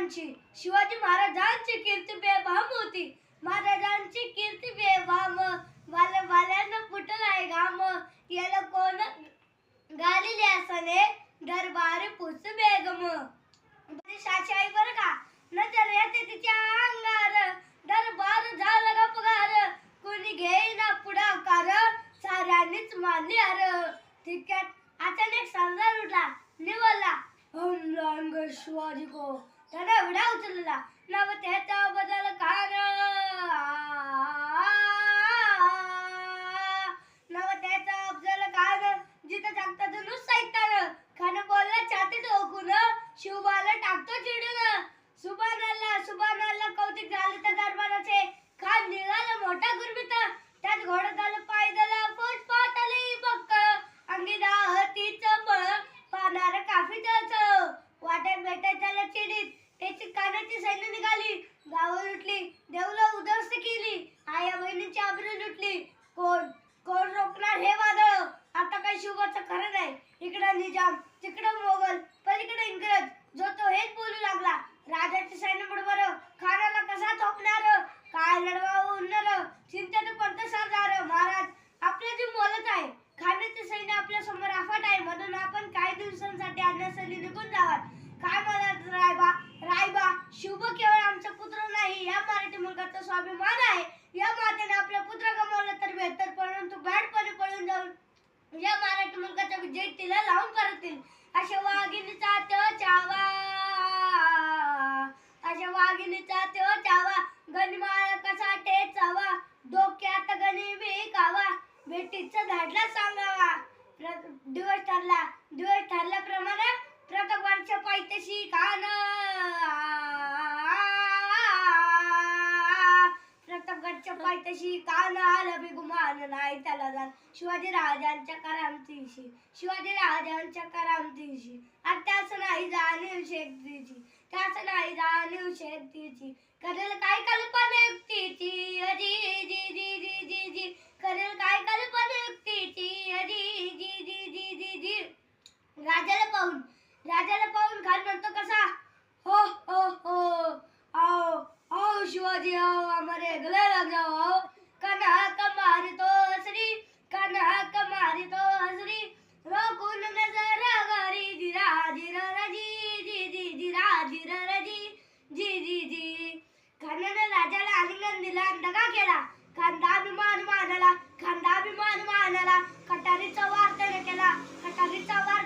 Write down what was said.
महाराजांची शिवाजी महाराजांची कीर्ती बेभाम होती. महाराजांची कीर्ती बेभाम वाल्यानं फुटलाय घाम. याला कोण गालिले असने दरबार पुस बेगम. शाशाई बर का नजर येते तिच्या अंगार. दरबार झाला गपगार. कोणी घेईना पुढाकार. साऱ्यांनीच मानली हार. तितक्यात अचानक सरदार उठला निवडला. रंग शिवाजी को त्याने विडा उचलला. नव त्याचा बदल खान. नव त्याचा अफजल खान. जिथं जागता धनुष सैतान. खान बोलला छाती ठोकून. शिवबाला टाकतो चिडून. सुभान अल्लाह कौतिक झाले त्या दरबाराचे. खान निघाला मोठा गुरमीत. त्यात घोडा झालं पायदल फौज पातळी बक्क. अंगी दाहतीच बळ पाहणार काफीच वाटेत भेटत झालं चिडीत. त्याची कानाची सैन्य निघाली. गावं लुटली. देवला उद्ध्वस्त केली. आया बहिणीची आबरू लुटली. कोण कोण रोखणार हे वादळ. आता काही शिवबाचं खरं नाही. इकडं निजाम तिकडं मोगल पलीकडे इंग्रज. जो तो हेच बोलू लागला. राजाचे सैन्य बरोबर खानाला कसा थोपणार. काय लढवा उरणार. चिंतेत पंत सरदार. महाराज आपले जीव मोलत आहे. खानाचे सैन्य आपल्या समोर अफाट आहे. म्हणून आपण काही दिवसांसाठी अन्नासाठी निघून जावा. काय म्हणाल रायबा शिवब केवळ आमचा पुत्र नाही. या मराठी मुलगाचा स्वाभिमान आहे. या मातेने आपला पुत्र गमावला तर बेहतर परंतु बॅडपणे पळून जाऊन या मराठी मुलगाचा विजय तिला लावून करतील. अशा वाघिणीचा तो चावा. अशा वाघिणीचा तो चावा. गणमाळ कसा टेचावा. डोक्यात गणी विकावा. बेटीचा धाडला सांगावा. दिवस ठरल्याप्रमाणे प्रतापगडच्या पायथ्याशी खान. प्रतापगडच्या पायथ्याशी कान आला बिगुमान नाही त्याला जाण. शिवाजी राजांच्या करामतीशी. शिवाजी राजांच्या करामतीशी. आणि त्याच नाही जाणीव शेतीची. त्याच नाही जाणीव शेतीची. करेल काय कल्पना युक्तीची. अजी जी जी जी जी जी. करेल काय कल्पना युक्तीची. अजी जी जी जी जी जी. राजाला पाहून खान म्हणतो कसा. हो हो हो आओ आओ शिवाजी आओ हमारे गले लग जाओ आओ. कान्हा कमारी तो हसरी. कान्हा कमारी तो हसरी. रोकून नजर गारी. जिरा जिरा रजी जी जी जिरा जिरा रजी जी जी जी. खानाने राजाला आलिंगन दिला. दगा केला. खांदाभिमान मानला. कटारीचा वार त्याने केला. कटारीचा वार